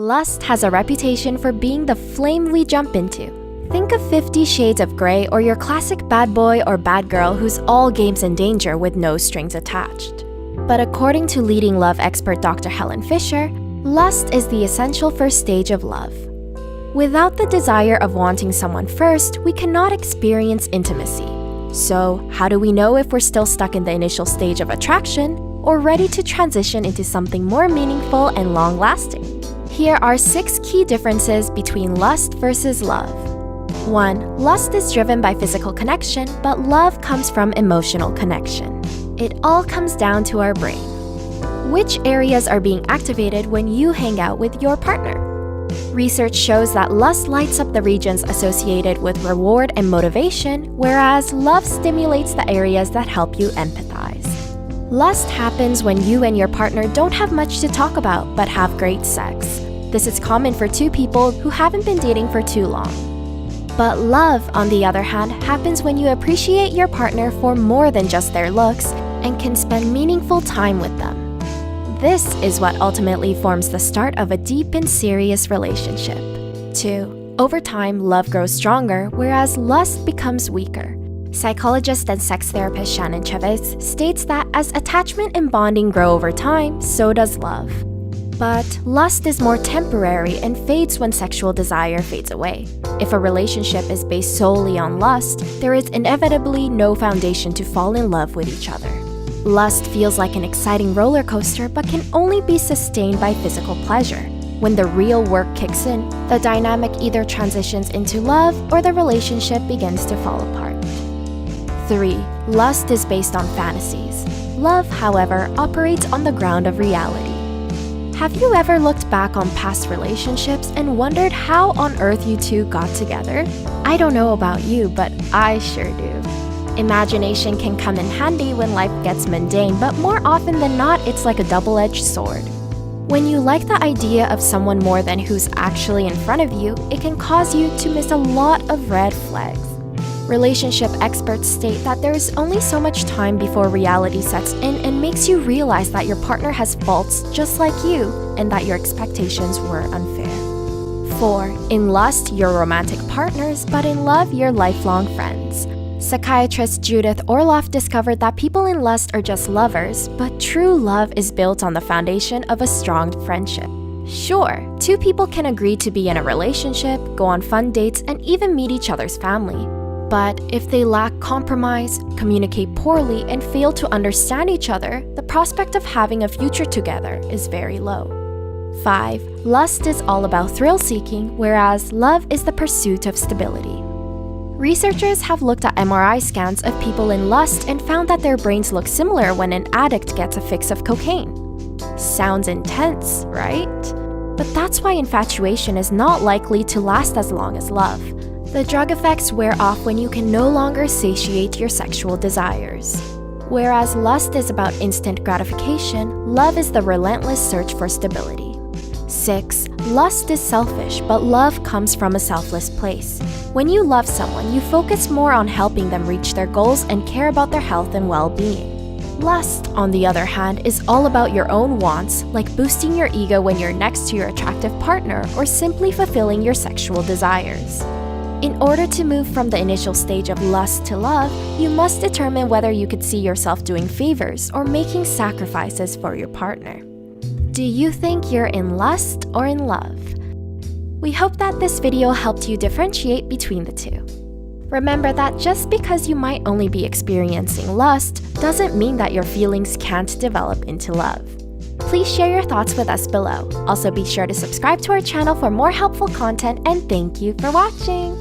Lust has a reputation for being the flame we jump into. Think of 50 Shades of Grey or your classic bad boy or bad girl who's all games and danger with no strings attached. But according to leading love expert Dr. Helen Fisher, lust is the essential first stage of love. Without the desire of wanting someone first, we cannot experience intimacy. So, how do we know if we're still stuck in the initial stage of attraction or ready to transition into something more meaningful and long-lasting? Here are 6 key differences between lust versus love. 1. Lust is driven by physical connection, but love comes from emotional connection. It all comes down to our brain. Which areas are being activated when you hang out with your partner? Research shows that lust lights up the regions associated with reward and motivation, whereas love stimulates the areas that help you empathize. Lust happens when you and your partner don't have much to talk about but have great sex. This is common for 2 people who haven't been dating for too long. But love, on the other hand, happens when you appreciate your partner for more than just their looks and can spend meaningful time with them. This is what ultimately forms the start of a deep and serious relationship. 2. Over time, love grows stronger, whereas lust becomes weaker. Psychologist and sex therapist Shannon Chavez states that as attachment and bonding grow over time, so does love. But lust is more temporary and fades when sexual desire fades away. If a relationship is based solely on lust, there is inevitably no foundation to fall in love with each other. Lust feels like an exciting roller coaster but can only be sustained by physical pleasure. When the real work kicks in, the dynamic either transitions into love or the relationship begins to fall apart. 3. Lust is based on fantasies. Love, however, operates on the ground of reality. Have you ever looked back on past relationships and wondered how on earth you two got together? I don't know about you, but I sure do. Imagination can come in handy when life gets mundane, but more often than not, it's like a double-edged sword. When you like the idea of someone more than who's actually in front of you, it can cause you to miss a lot of red flags. Relationship experts state that there is only so much time before reality sets in and makes you realize that your partner has faults just like you and that your expectations were unfair. 4. In lust, you're romantic partners, but in love, you're lifelong friends. Psychiatrist Judith Orloff discovered that people in lust are just lovers, but true love is built on the foundation of a strong friendship. Sure, 2 people can agree to be in a relationship, go on fun dates, and even meet each other's family. But if they lack compromise, communicate poorly, and fail to understand each other, the prospect of having a future together is very low. 5. Lust is all about thrill-seeking, whereas love is the pursuit of stability. Researchers have looked at MRI scans of people in lust and found that their brains look similar when an addict gets a fix of cocaine. Sounds intense, right? But that's why infatuation is not likely to last as long as love. The drug effects wear off when you can no longer satiate your sexual desires. Whereas lust is about instant gratification, love is the relentless search for stability. 6. Lust is selfish, but love comes from a selfless place. When you love someone, you focus more on helping them reach their goals and care about their health and well-being. Lust, on the other hand, is all about your own wants, like boosting your ego when you're next to your attractive partner or simply fulfilling your sexual desires. In order to move from the initial stage of lust to love, you must determine whether you could see yourself doing favors or making sacrifices for your partner. Do you think you're in lust or in love? We hope that this video helped you differentiate between the two. Remember that just because you might only be experiencing lust doesn't mean that your feelings can't develop into love. Please share your thoughts with us below. Also be sure to subscribe to our channel for more helpful content, and thank you for watching!